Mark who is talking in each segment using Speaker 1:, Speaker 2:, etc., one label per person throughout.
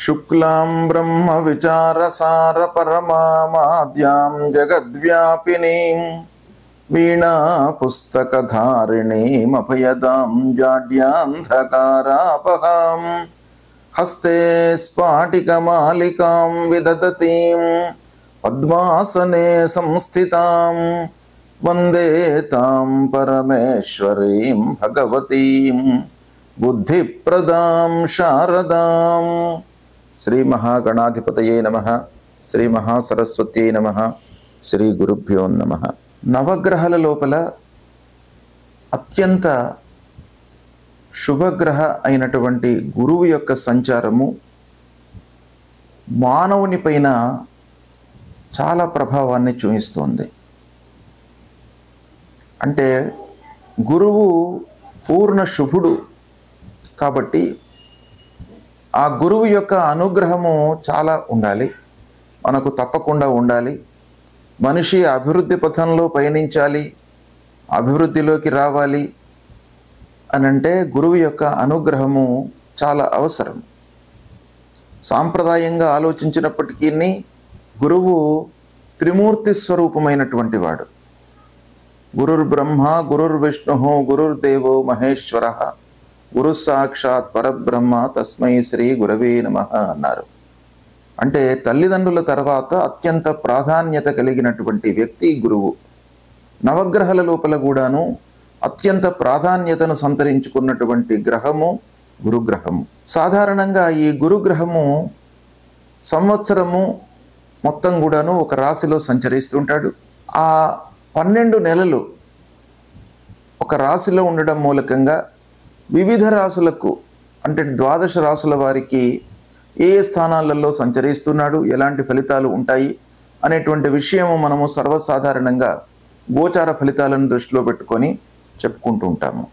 Speaker 1: శుక్లాం బ్రహ్మ విచారసార పరమామాద్యాం జగద్వ్యాపినీం వీణా పుస్తకధారిణీం అభయదాం జాడ్యాంధకారాపహాం హస్తే స్ఫాటికమాలికాం విదదతీం పద్మాసనే సంస్థితాం వందే తాం పరమేశ్వరీం భగవతీం బుద్ధిప్రదాం శారదాం. శ్రీ మహాగణాధిపతయే నమః. శ్రీ మహాసరస్వత్యై నమః. శ్రీ గురుభ్యో నమః. నవగ్రహాల లోపల అత్యంత శుభగ్రహ అయినటువంటి గురువు యొక్క సంచారము మానవుని పైన చాలా ప్రభావాన్ని చూపిస్తుంది. అంటే గురువు పూర్ణ శుభుడు కాబట్టి ఆ గురువు యొక్క అనుగ్రహము చాలా ఉండాలి, మనకు తప్పకుండా ఉండాలి. మనిషి అభివృద్ధి పథంలో పయనించాలి, అభివృద్ధిలోకి రావాలి అనంటే గురువు యొక్క అనుగ్రహము చాలా అవసరం. సాంప్రదాయంగా ఆలోచించినప్పటికీ గురువు త్రిమూర్తి స్వరూపమైనటువంటి వాడు. గురుర్ బ్రహ్మ గురుర్ విష్ణు గురుర్దేవో మహేశ్వర గురు సాక్షాత్ పరబ్రహ్మ తస్మై శ్రీ గురవే నమః అన్నారు. అంటే తల్లిదండ్రుల తర్వాత అత్యంత ప్రాధాన్యత కలిగినటువంటి వ్యక్తి గురువు. నవగ్రహాల లోపల కూడాను అత్యంత ప్రాధాన్యతను సంతరించుకున్నటువంటి గ్రహము గురుగ్రహము. సాధారణంగా ఈ గురుగ్రహము సంవత్సరము మొత్తం కూడాను ఒక రాశిలో సంచరిస్తుంటాడు. ఆ 12 నెలలు ఒక రాశిలో ఉండడం మూలకంగా వివిధ రాశులకు అంటే 12 రాశుల వారికి ఏ స్థానాలలో సంచరిస్తున్నాడు, ఎలాంటి ఫలితాలు ఉంటాయి అనేటువంటి విషయము మనము సర్వసాధారణంగా గోచార ఫలితాలను దృష్టిలో పెట్టుకొని చెప్పుకుంటూ ఉంటాము.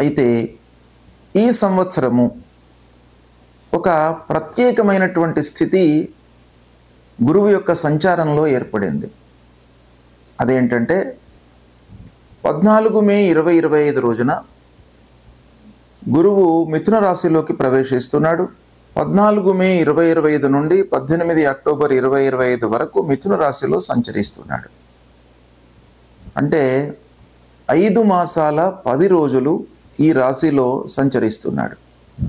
Speaker 1: అయితే ఈ సంవత్సరము ఒక ప్రత్యేకమైనటువంటి స్థితి గురువు యొక్క సంచారంలో ఏర్పడింది. అదేంటంటే 14 మే 2025 రోజున గురువు మిథున రాశిలోకి ప్రవేశిస్తున్నాడు. 14 మే 2025 నుండి 18 అక్టోబర్ 2025 వరకు మిథున రాశిలో సంచరిస్తున్నాడు. అంటే 5 మాసాల 10 రోజులు ఈ రాశిలో సంచరిస్తున్నాడు.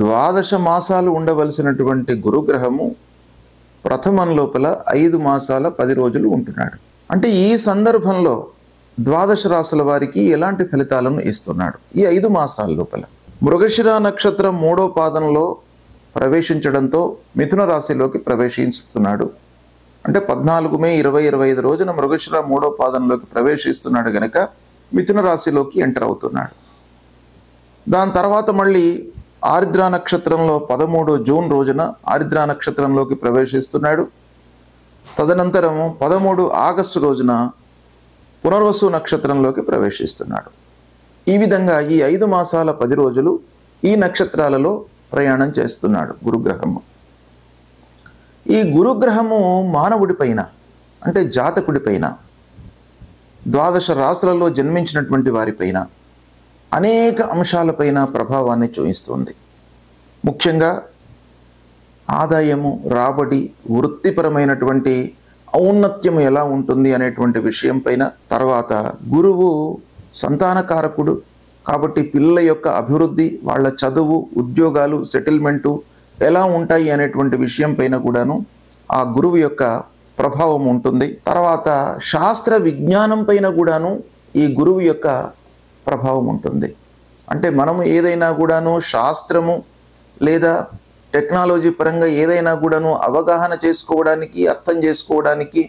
Speaker 1: 12 మాసాలు ఉండవలసినటువంటి గురుగ్రహము ప్రథమం లోపల 5 మాసాల 10 రోజులు ఉంటున్నాడు. అంటే ఈ సందర్భంలో 12 రాశుల వారికి ఎలాంటి ఫలితాలను ఇస్తున్నాడు ఈ 5 మాసాల లోపల? మృగశిర నక్షత్రం 3వ పాదంలో ప్రవేశించడంతో మిథున రాశిలోకి ప్రవేశిస్తున్నాడు. అంటే 14 మే 2025 రోజున మృగశిర 3వ పాదంలోకి ప్రవేశిస్తున్నాడు గనక మిథున రాశిలోకి ఎంటర్ అవుతున్నాడు. దాని తర్వాత మళ్ళీ ఆర్ద్ర నక్షత్రంలో 13 జూన్ రోజున ఆర్ద్ర నక్షత్రంలోకి ప్రవేశిస్తున్నాడు. తదనంతరం 13 ఆగస్టు రోజున పునర్వసు నక్షత్రంలోకి ప్రవేశిస్తున్నాడు. ఈ విధంగా ఈ 5 మాసాల 10 రోజులు ఈ నక్షత్రాలలో ప్రయాణం చేస్తున్నాడు గురుగ్రహము. ఈ గురుగ్రహము మానవుడి పైన అంటే జాతకుడి పైన 12 రాశులలో జన్మించినటువంటి వారిపైన అనేక అంశాలపైన ప్రభావాన్ని చూపిస్తుంది. ముఖ్యంగా ఆదాయము, రాబడి, వృత్తిపరమైనటువంటి ఔన్నత్యము ఎలా ఉంటుంది అనేటువంటి విషయం పైన, తర్వాత గురువు సంతానకారకుడు కాబట్టి పిల్లల యొక్క అభివృద్ధి, వాళ్ళ చదువు, ఉద్యోగాలు, సెటిల్మెంటు ఎలా ఉంటాయి అనేటువంటి విషయం పైన కూడాను ఆ గురువు యొక్క ప్రభావం ఉంటుంది. తర్వాత శాస్త్ర విజ్ఞానం పైన కూడాను ఈ గురువు యొక్క ప్రభావం ఉంటుంది. అంటే మనము ఏదైనా కూడాను శాస్త్రము లేదా టెక్నాలజీ పరంగా ఏదైనా కూడాను అవగాహన చేసుకోవడానికి, అర్థం చేసుకోవడానికి,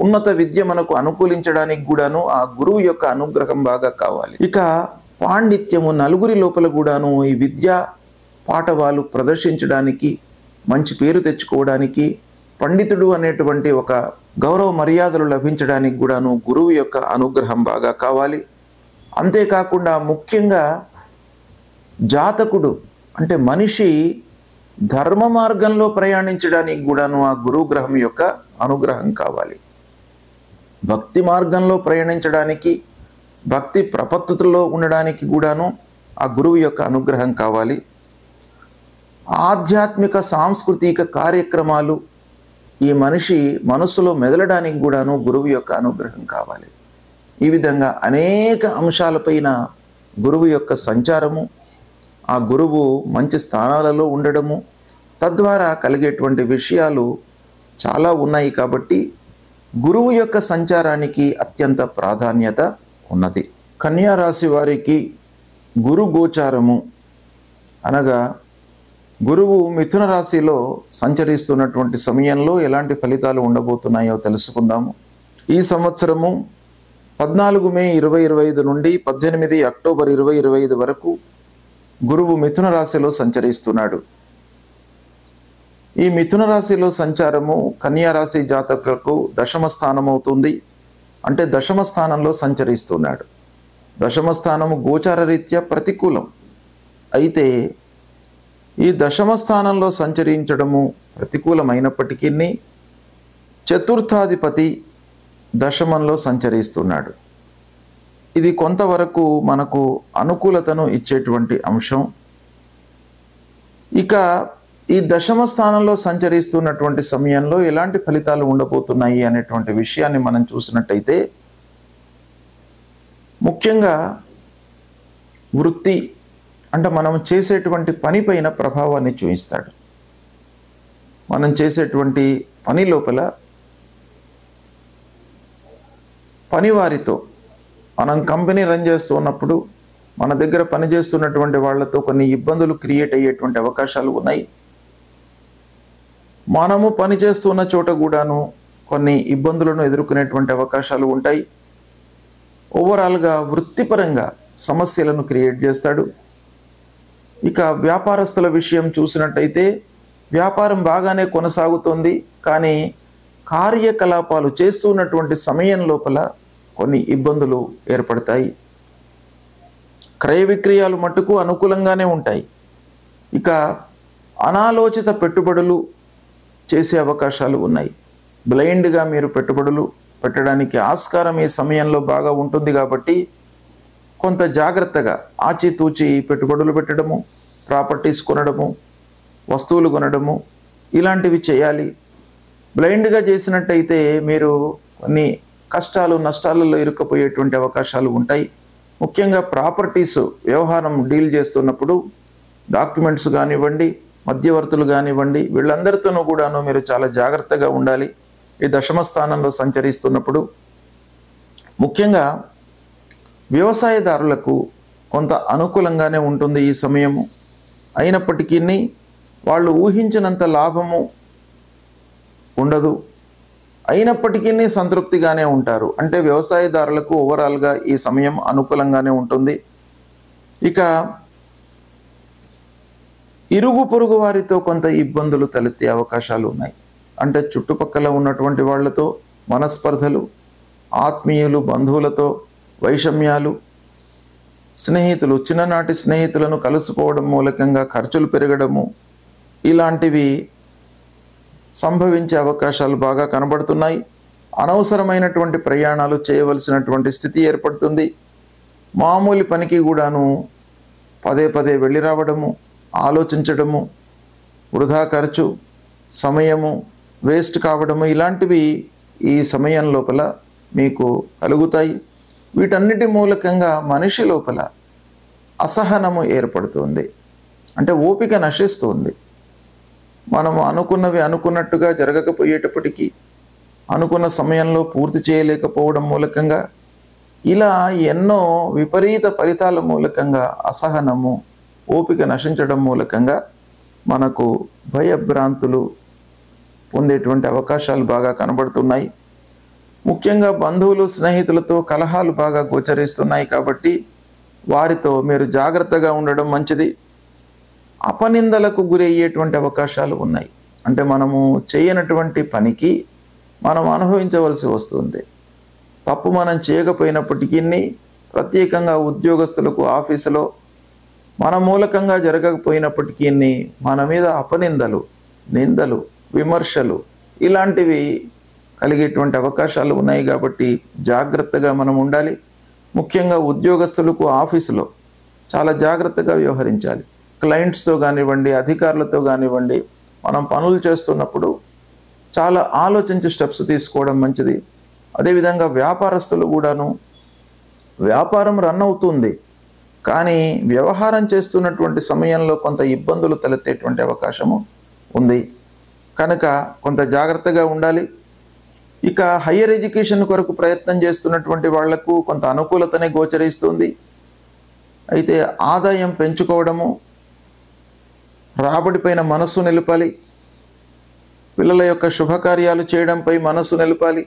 Speaker 1: ఉన్నత విద్య మనకు అనుకూలించడానికి కూడాను ఆ గురువు యొక్క అనుగ్రహం బాగా కావాలి. ఇక పాండిత్యము, నలుగురి లోపల కూడాను ఈ విద్యా పాఠవాలు ప్రదర్శించడానికి, మంచి పేరు తెచ్చుకోవడానికి, పండితుడు అనేటువంటి ఒక గౌరవ మర్యాదలు లభించడానికి కూడాను గురువు యొక్క అనుగ్రహం బాగా కావాలి. అంతేకాకుండా ముఖ్యంగా జాతకుడు అంటే మనిషి ధర్మ మార్గంలో ప్రయాణించడానికి కూడాను ఆ గురుగ్రహం యొక్క అనుగ్రహం కావాలి. భక్తి మార్గంలో ప్రయాణించడానికి, భక్తి ప్రపత్తులో ఉండడానికి కూడాను ఆ గురువు యొక్క అనుగ్రహం కావాలి. ఆధ్యాత్మిక సాంస్కృతిక కార్యక్రమాలు ఈ మనిషి మనసులో మెదలడానికి కూడాను గురువు యొక్క అనుగ్రహం కావాలి. ఈ విధంగా అనేక అంశాలపైన గురువు యొక్క సంచారము, ఆ గురువు మంచి స్థానాలలో ఉండడము, తద్వారా కలిగేటువంటి విషయాలు చాలా ఉన్నాయి. కాబట్టి గురువు యొక్క సంచారానికి అత్యంత ప్రాధాన్యత ఉన్నది. కన్యా రాశి వారికి గురు గోచారము అనగా గురువు మిథున రాశిలో సంచరిస్తున్నటువంటి సమయంలో ఎలాంటి ఫలితాలు ఉండబోతున్నాయో తెలుసుకుందాము. ఈ సంవత్సరము 14 మే 2025 నుండి 18 అక్టోబర్ 2025 వరకు గురువు మిథున రాశిలో సంచరిస్తున్నాడు. ఈ మిథున రాశిలో సంచారము కన్యా రాశి జాతకులకు దశమ స్థానం అవుతుంది. అంటే దశమ స్థానంలో సంచరిస్తున్నాడు. దశమ స్థానము గోచార రీత్యా ప్రతికూలం. అయితే ఈ దశమ స్థానంలో సంచరించడము ప్రతికూలమైనప్పటికీ చతుర్థాధిపతి దశమంలో సంచరిస్తున్నాడు. ఇది కొంతవరకు మనకు అనుకూలతను ఇచ్చేటువంటి అంశం. ఇక ఈ దశమ స్థానంలో సంచరిస్తున్నటువంటి సమయంలో ఎలాంటి ఫలితాలు ఉండబోతున్నాయి అనేటువంటి విషయాన్ని మనం చూసినట్టయితే, ముఖ్యంగా వృత్తి అంటే మనం చేసేటువంటి పని పైన ప్రభావాన్ని చూపిస్తాడు. మనం చేసేటువంటి పని లోపల పనివారితో, మనం కంపెనీ రన్ చేస్తూ ఉన్నప్పుడు మన దగ్గర పనిచేస్తున్నటువంటి వాళ్ళతో కొన్ని ఇబ్బందులు క్రియేట్ అయ్యేటువంటి అవకాశాలు ఉన్నాయి. మనము పనిచేస్తున్న చోట కూడాను కొన్ని ఇబ్బందులను ఎదుర్కొనేటువంటి అవకాశాలు ఉంటాయి. ఓవరాల్గా వృత్తిపరంగా సమస్యలను క్రియేట్ చేస్తాడు. ఇక వ్యాపారస్తుల విషయం చూసినట్టయితే వ్యాపారం బాగానే కొనసాగుతుంది, కానీ కార్యకలాపాలు చేస్తున్నటువంటి సమయం లోపల కొన్ని ఇబ్బందులు ఏర్పడతాయి. క్రయ విక్రయాలు మట్టుకు అనుకూలంగానే ఉంటాయి. ఇక అనాలోచిత పెట్టుబడులు చేసే అవకాశాలు ఉన్నాయి. బ్లైండ్గా మీరు పెట్టుబడులు పెట్టడానికి ఆస్కారం ఈ సమయంలో బాగా ఉంటుంది. కాబట్టి కొంత జాగ్రత్తగా ఆచితూచి పెట్టుబడులు పెట్టడము, ప్రాపర్టీస్ కొనడము, వస్తువులు కొనడము ఇలాంటివి చేయాలి. బ్లైండ్గా చేసినట్టయితే మీరు కొన్ని కష్టాలు నష్టాలలో ఇరుక్కుపోయేటువంటి అవకాశాలు ఉంటాయి. ముఖ్యంగా ప్రాపర్టీస్ వ్యవహారం డీల్ చేస్తున్నప్పుడు డాక్యుమెంట్స్ కానివ్వండి, మధ్యవర్తులు కానివ్వండి, వీళ్ళందరితోనూ కూడాను మీరు చాలా జాగ్రత్తగా ఉండాలి. ఈ దశమ స్థానంలో సంచరిస్తున్నప్పుడు ముఖ్యంగా వ్యవసాయదారులకు కొంత అనుకూలంగానే ఉంటుంది ఈ సమయము. అయినప్పటికీ వాళ్ళు ఊహించినంత లాభము ఉండదు. అయినప్పటికీ సంతృప్తిగానే ఉంటారు. అంటే వ్యవసాయదారులకు ఓవరాల్గా ఈ సమయం అనుకూలంగానే ఉంటుంది. ఇక ఇరుగు పొరుగు వారితో కొంత ఇబ్బందులు తలెత్తే అవకాశాలు ఉన్నాయి. అంటే చుట్టుపక్కల ఉన్నటువంటి వాళ్ళతో మనస్పర్ధలు, ఆత్మీయులు బంధువులతో వైషమ్యాలు, స్నేహితులు చిన్ననాటి స్నేహితులను కలుసుకోవడం మూలకంగా ఖర్చులు పెరగడము ఇలాంటివి సంభవించే అవకాశాలు బాగా కనబడుతున్నాయి. అనవసరమైనటువంటి ప్రయాణాలు చేయవలసినటువంటి స్థితి ఏర్పడుతుంది. మామూలు పనికి కూడాను పదే పదే వెళ్ళి రావడము, ఆలోచించడము, వృధా ఖర్చు, సమయము వేస్ట్ కావడము ఇలాంటివి ఈ సమయం లోపల మీకు కలుగుతాయి. వీటన్నిటి మూలకంగా మనిషి లోపల అసహనము ఏర్పడుతుంది. అంటే ఓపిక నశిస్తుంది. మనము అనుకున్నవి అనుకున్నట్టుగా జరగకపోయేటప్పటికీ, అనుకున్న సమయంలో పూర్తి చేయలేకపోవడం మూలకంగా ఇలా ఎన్నో విపరీత ఫలితాల మూలకంగా అసహనము, ఓపిక నశించడం మూలకంగా మనకు భయభ్రాంతులు పొందేటువంటి అవకాశాలు బాగా కనబడుతున్నాయి. ముఖ్యంగా బంధువులు స్నేహితులతో కలహాలు బాగా గోచరిస్తున్నాయి. కాబట్టి వారితో మీరు జాగ్రత్తగా ఉండడం మంచిది. అపనిందలకు గురయ్యేటువంటి అవకాశాలు ఉన్నాయి. అంటే మనము చేయనటువంటి పనికి మనం అనుభవించవలసి వస్తుంది. తప్పు మనం చేయకపోయినప్పటికీ ప్రత్యేకంగా ఉద్యోగస్తులకు ఆఫీసులో మన మూలకంగా జరగకపోయినప్పటికీ మన మీద అపనిందలు, నిందలు, విమర్శలు ఇలాంటివి కలిగేటువంటి అవకాశాలు ఉన్నాయి. కాబట్టి జాగ్రత్తగా మనం ఉండాలి. ముఖ్యంగా ఉద్యోగస్తులకు ఆఫీసులో చాలా జాగ్రత్తగా వ్యవహరించాలి. క్లయింట్స్తో కానివ్వండి, అధికారులతో కానివ్వండి, మనం పనులు చేస్తున్నప్పుడు చాలా ఆలోచించి స్టెప్స్ తీసుకోవడం మంచిది. అదేవిధంగా వ్యాపారస్తులు కూడాను వ్యాపారం రన్ అవుతుంది, కానీ వ్యవహారం చేస్తున్నటువంటి సమయంలో కొంత ఇబ్బందులు తలెత్తేటువంటి అవకాశము ఉంది. కనుక కొంత జాగ్రత్తగా ఉండాలి. ఇక హయ్యర్ ఎడ్యుకేషన్ కొరకు ప్రయత్నం చేస్తున్నటువంటి వాళ్లకు కొంత అనుకూలతనే గోచరిస్తుంది. అయితే ఆదాయం పెంచుకోవడము, రాబడిపైన మనస్సు నిలపాలి, పిల్లల యొక్క శుభకార్యాలు చేయడంపై మనస్సు నిలపాలి.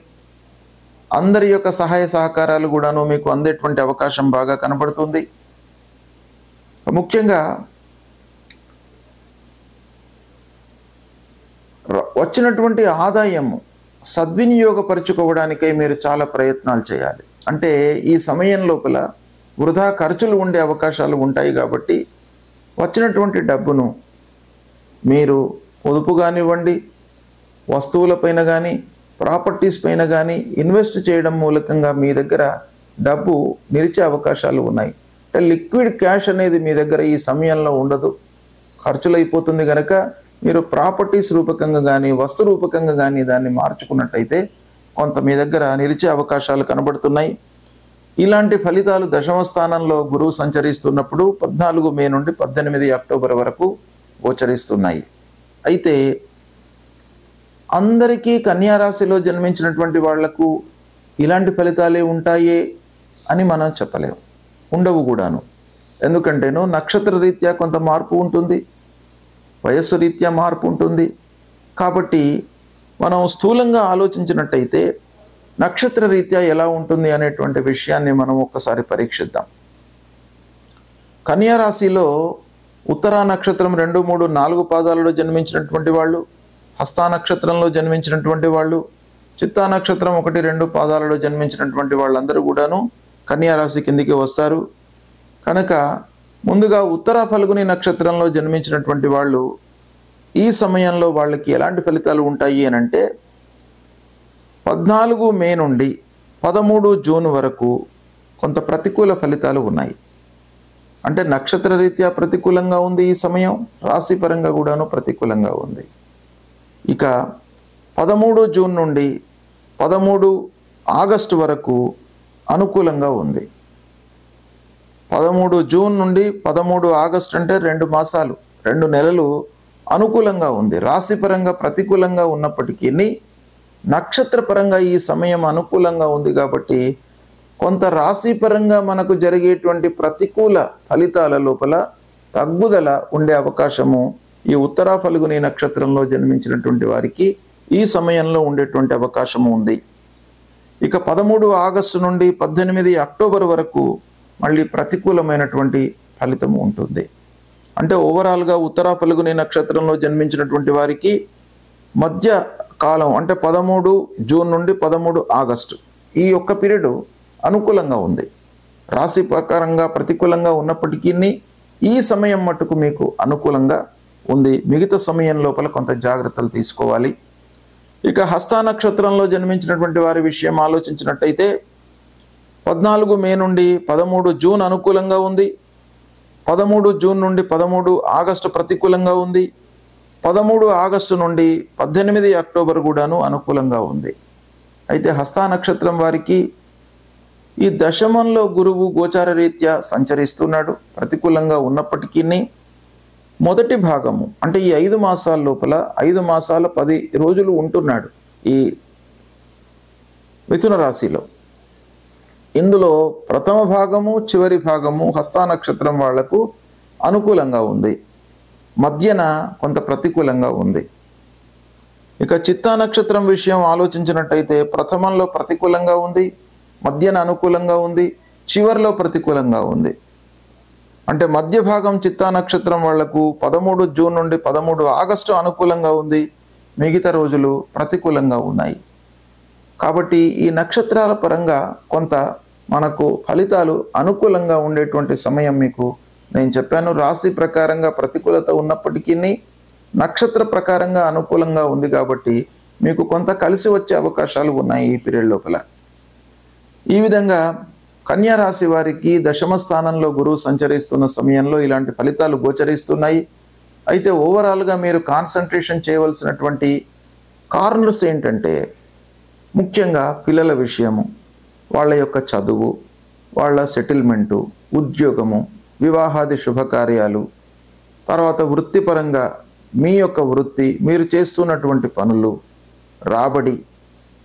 Speaker 1: అందరి యొక్క సహాయ సహకారాలు కూడాను మీకు అందేటువంటి అవకాశం బాగా కనబడుతుంది. ముఖ్యంగా వచ్చినటువంటి ఆదాయము సద్వినియోగపరుచుకోవడానికై మీరు చాలా ప్రయత్నాలు చేయాలి. అంటే ఈ సమయం లోపల వృధా ఖర్చులు ఉండే అవకాశాలు ఉంటాయి. కాబట్టి వచ్చినటువంటి డబ్బును మీరు పొదుపు కానివ్వండి, వస్తువులపైన కానీ, ప్రాపర్టీస్ పైన కానీ ఇన్వెస్ట్ చేయడం మూలకంగా మీ దగ్గర డబ్బు నిలిచే అవకాశాలు ఉన్నాయి. అంటే లిక్విడ్ క్యాష్ అనేది మీ దగ్గర ఈ సమయంలో ఉండదు, ఖర్చులు అయిపోతుంది. కనుక మీరు ప్రాపర్టీస్ రూపకంగా కానీ, వస్తు రూపకంగా కానీ దాన్ని మార్చుకున్నట్టయితే కొంత మీ దగ్గర నిలిచే అవకాశాలు కనబడుతున్నాయి. ఇలాంటి ఫలితాలు దశమ స్థానంలో గురువు సంచరిస్తున్నప్పుడు 14 మే నుండి 18 అక్టోబర్ వరకు గోచరిస్తున్నాయి. అయితే అందరికీ కన్యా రాశిలో జన్మించినటువంటి వాళ్లకు ఇలాంటి ఫలితాలే ఉంటాయే అని మనం చెప్పలేము, ఉండవు కూడాను. ఎందుకంటేనో నక్షత్ర రీత్యా కొంత మార్పు ఉంటుంది, వయస్సు రీత్యా మార్పు ఉంటుంది. కాబట్టి మనం స్థూలంగా ఆలోచించినట్టయితే నక్షత్ర రీత్యా ఎలా ఉంటుంది అనేటువంటి విషయాన్ని మనం ఒక్కసారి పరీక్షిద్దాం. కన్యా రాశిలో ఉత్తరా నక్షత్రం 2, 3, 4 పాదాలలో జన్మించినటువంటి వాళ్ళు, హస్తా నక్షత్రంలో జన్మించినటువంటి వాళ్ళు, చిత్తా నక్షత్రం 1, 2 పాదాలలో జన్మించినటువంటి వాళ్ళందరూ కూడాను కన్యా రాశి కిందికి వస్తారు. కనుక ముందుగా ఉత్తర ఫల్గుని నక్షత్రంలో జన్మించినటువంటి వాళ్ళు ఈ సమయంలో వాళ్ళకి ఎలాంటి ఫలితాలు ఉంటాయి అని అంటే 14 మే నుండి 13 జూన్ వరకు కొంత ప్రతికూల ఫలితాలు ఉన్నాయి. అంటే నక్షత్ర రీత్యా ప్రతికూలంగా ఉంది ఈ సమయం, రాశి పరంగా కూడాను ప్రతికూలంగా ఉంది. ఇక 13 జూన్ నుండి 13 ఆగస్టు వరకు అనుకూలంగా ఉంది. 13 జూన్ నుండి 13 ఆగస్టు అంటే 2 మాసాలు, 2 నెలలు అనుకూలంగా ఉంది. రాశిపరంగా ప్రతికూలంగా ఉన్నప్పటికీ నక్షత్రపరంగా ఈ సమయం అనుకూలంగా ఉంది. కాబట్టి కొంత రాశిపరంగా మనకు జరిగేటువంటి ప్రతికూల ఫలితాల లోపల తగ్గుదల ఉండే అవకాశము ఈ ఉత్తరా ఫల్గుని నక్షత్రంలో జన్మించినటువంటి వారికి ఈ సమయంలో ఉండేటువంటి అవకాశము ఉంది. ఇక 13 ఆగస్టు నుండి 18 అక్టోబర్ వరకు మళ్ళీ ప్రతికూలమైనటువంటి ఫలితము ఉంటుంది. అంటే ఓవరాల్గా ఉత్తరా ఫల్గుని నక్షత్రంలో జన్మించినటువంటి వారికి మధ్య కాలం అంటే 13 జూన్ నుండి 13 ఆగస్టు ఈ యొక్క పీరియడ్ అనుకూలంగా ఉంది. రాశి ప్రకారంగా ప్రతికూలంగా ఉన్నప్పటికీ ఈ సమయం మటుకు మీకు అనుకూలంగా ఉంది. మిగతా సమయం లోపల కొంత జాగ్రత్తలు తీసుకోవాలి. ఇక హస్తా నక్షత్రంలో జన్మించినటువంటి వారి విషయం ఆలోచించినట్టయితే 14 మే నుండి 13 జూన్ అనుకూలంగా ఉంది, 13 జూన్ నుండి 13 ఆగస్టు ప్రతికూలంగా ఉంది, 13 ఆగస్టు నుండి 18 అక్టోబర్ కూడాను అనుకూలంగా ఉంది. అయితే హస్తా నక్షత్రం వారికి ఈ దశమంలో గురువు గోచార రీత్యా సంచరిస్తున్నాడు. ప్రతికూలంగా ఉన్నప్పటికీ మొదటి భాగము అంటే ఈ 5 మాసాల లోపల 5 మాసాల 10 రోజులు ఉంటున్నాడు ఈ మిథున రాశిలో. ఇందులో ప్రథమ భాగము చివరి భాగము హస్తా నక్షత్రం వాళ్లకు అనుకూలంగా ఉంది, మధ్యన కొంత ప్రతికూలంగా ఉంది. ఇక చిత్తా నక్షత్రం విషయం ఆలోచించినట్టయితే ప్రథమంలో ప్రతికూలంగా ఉంది, మధ్యన అనుకూలంగా ఉంది, చివరిలో ప్రతికూలంగా ఉంది. అంటే మధ్య భాగం చిత్తా నక్షత్రం వాళ్లకు 13 జూన్ నుండి 13 ఆగస్టు అనుకూలంగా ఉంది, మిగతా రోజులు ప్రతికూలంగా ఉన్నాయి. కాబట్టి ఈ నక్షత్రాల పరంగా కొంత మనకు ఫలితాలు అనుకూలంగా ఉండేటువంటి సమయం మీకు నేను చెప్పాను. రాశి ప్రకారంగా ప్రతికూలత ఉన్నప్పటికీ నక్షత్ర ప్రకారంగా అనుకూలంగా ఉంది కాబట్టి మీకు కొంత కలిసి వచ్చే అవకాశాలు ఉన్నాయి ఈ పీరియడ్ లోపల. ఈ విధంగా కన్యా రాశి వారికి దశమ స్థానంలో గురువు సంచరిస్తున్న సమయంలో ఇలాంటి ఫలితాలు గోచరిస్తున్నాయి. అయితే ఓవరాల్గా మీరు కాన్సన్ట్రేషన్ చేయవలసినటువంటి కార్నర్స్ ఏంటంటే, ముఖ్యంగా పిల్లల విషయము, వాళ్ళ యొక్క చదువు, వాళ్ళ సెటిల్మెంటు, ఉద్యోగము, వివాహాది శుభకార్యాలు, తర్వాత వృత్తిపరంగా మీ యొక్క వృత్తి, మీరు చేస్తున్నటువంటి పనులు, రాబడి,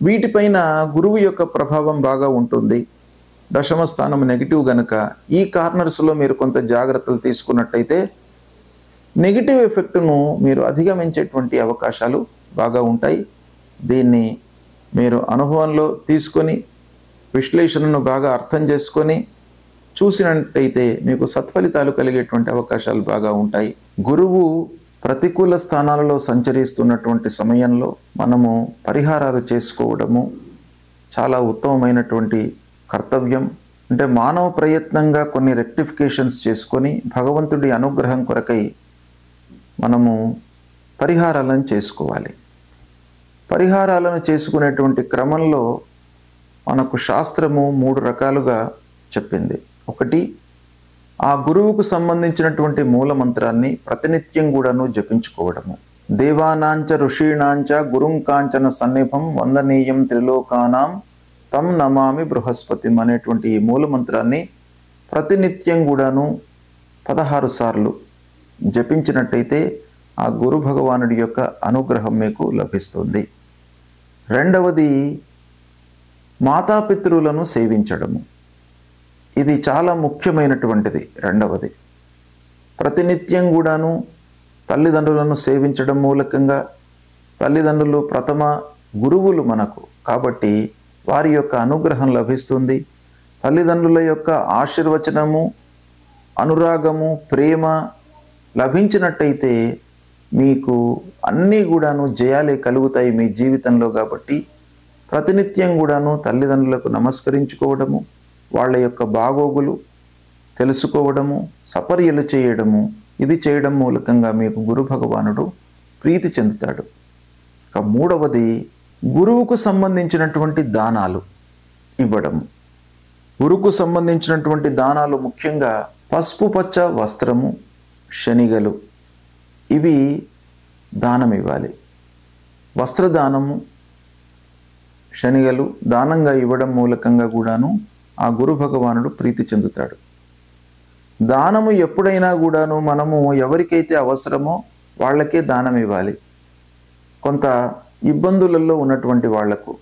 Speaker 1: వీటిపైన గురువు యొక్క ప్రభావం బాగా ఉంటుంది. దశమ స్థానం నెగిటివ్ గనుక ఈ కార్నర్స్లో మీరు కొంత జాగ్రత్తలు తీసుకున్నట్టయితే నెగిటివ్ ఎఫెక్ట్ను మీరు అధిగమించేటువంటి అవకాశాలు బాగా ఉంటాయి. దీన్ని మీరు అనుభవంలో తీసుకొని విశ్లేషణను బాగా అర్థం చేసుకొని చూసినట్టయితే మీకు సత్ఫలితాలు కలిగేటువంటి అవకాశాలు బాగా ఉంటాయి. గురువు ప్రతికూల స్థానాలలో సంచరిస్తున్నటువంటి సమయంలో మనము పరిహారాలు చేసుకోవడము చాలా ఉత్తమమైనటువంటి కర్తవ్యం. అంటే మానవ ప్రయత్నంగా కొన్ని రెక్టిఫికేషన్స్ చేసుకొని భగవంతుడి అనుగ్రహం కొరకై మనము పరిహారాలను చేసుకోవాలి. పరిహారాలను చేసుకునేటువంటి క్రమంలో మనకు శాస్త్రము 3 రకాలుగా చెప్పింది. ఒకటి, ఆ గురువుకు సంబంధించినటువంటి మూల మంత్రాన్ని ప్రతినిత్యం కూడాను జపించుకోవడము. దేవానాంచ ఋషీణాంచ గురుం కాంచన సన్నిభం వందనీయం త్రిలోకానాం తం నమామి బృహస్పతిం అనేటువంటి ఈ మూల మంత్రాన్ని ప్రతినిత్యం కూడాను 16 సార్లు జపించినట్టయితే ఆ గురు భగవానుడి యొక్క అనుగ్రహం మీకు లభిస్తుంది. రెండవది, మాతాపితృలను సేవించడము. ఇది చాలా ముఖ్యమైనటువంటిది. రెండవది, ప్రతినిత్యం కూడాను తల్లిదండ్రులను సేవించడం మూలకంగా, తల్లిదండ్రులు ప్రథమ గురువులు మనకు కాబట్టి వారి యొక్క అనుగ్రహం లభిస్తుంది. తల్లిదండ్రుల యొక్క ఆశీర్వచనము, అనురాగము, ప్రేమ లభించినట్టయితే మీకు అన్నీ కూడాను జయాలే కలుగుతాయి మీ జీవితంలో. కాబట్టి ప్రతినిత్యం కూడాను తల్లిదండ్రులకు నమస్కరించుకోవడము, వాళ్ళ యొక్క బాగోగులు తెలుసుకోవడము, సపర్యలు చేయడము, ఇది చేయడం మూలకంగా మీకు గురు భగవానుడు ప్రీతి చెందుతాడు. ఇక మూడవది, గురువుకు సంబంధించినటువంటి దానాలు ఇవ్వడము. గురువుకు సంబంధించినటువంటి దానాలు ముఖ్యంగా పసుపు పచ్చ వస్త్రము, శనిగలు, ఇవి దానం ఇవ్వాలి. వస్త్రదానము, శనిగలు దానంగా ఇవ్వడం మూలకంగా కూడాను ఆ గురు భగవానుడు ప్రీతి చెందుతాడు. దానము ఎప్పుడైనా కూడాను మనము ఎవరికైతే అవసరమో వాళ్ళకే దానం ఇవ్వాలి. కొంత ఇబ్బందులలో ఉన్నటువంటి వాళ్లకు,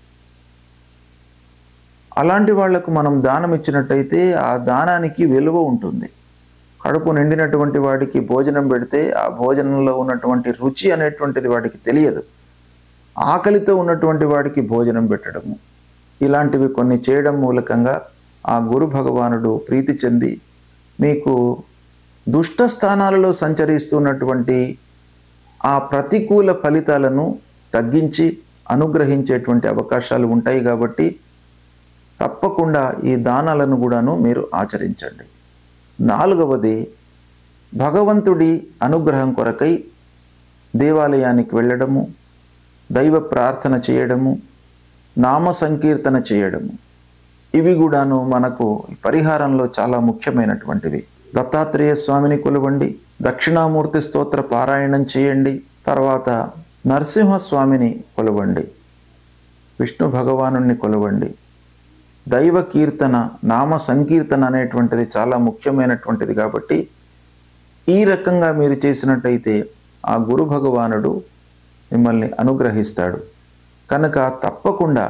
Speaker 1: అలాంటి వాళ్లకు మనం దానం ఇచ్చినట్టయితే ఆ దానానికి విలువ ఉంటుంది. కడుపు నిండినటువంటి వాడికి భోజనం పెడితే ఆ భోజనంలో ఉన్నటువంటి రుచి అనేటువంటిది వాడికి తెలియదు. ఆకలితో ఉన్నటువంటి వాడికి భోజనం పెట్టడము, ఇలాంటివి కొన్ని చేయడం మూలకంగా ఆ గురు భగవానుడు ప్రీతి చెంది మీకు దుష్ట స్థానాలలో సంచరిస్తున్నటువంటి ఆ ప్రతికూల ఫలితాలను తగ్గించి అనుగ్రహించేటువంటి అవకాశాలు ఉంటాయి. కాబట్టి తప్పకుండా ఈ దానాలను కూడాను మీరు ఆచరించండి. నాలుగవది, భగవంతుడి అనుగ్రహం కొరకై దేవాలయానికి వెళ్ళడము, దైవ ప్రార్థన చేయడము, నామ సంకీర్తన చేయడము, ఇవి కూడాను మనకు పరిహారంలో చాలా ముఖ్యమైనటువంటివి. దత్తాత్రేయ స్వామిని కొలవండి, దక్షిణామూర్తి స్తోత్ర పారాయణం చేయండి, తర్వాత నరసింహస్వామిని కొలవండి, విష్ణు భగవానుణ్ణి కొలవండి. దైవ కీర్తన, నామ సంకీర్తన అనేటువంటిది చాలా ముఖ్యమైనటువంటిది. కాబట్టి ఈ రకంగా మీరు చేసినట్టయితే ఆ గురు భగవానుడు మిమ్మల్ని అనుగ్రహిస్తాడు. కనుక తప్పకుండా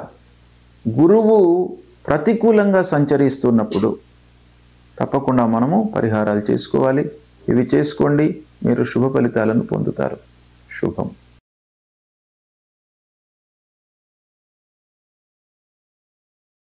Speaker 1: గురువు ప్రతికూలంగా సంచరిస్తున్నప్పుడు తప్పకుండా మనము పరిహారాలు చేసుకోవాలి. ఇవి చేసుకోండి, మీరు శుభ ఫలితాలను పొందుతారు. శుభం.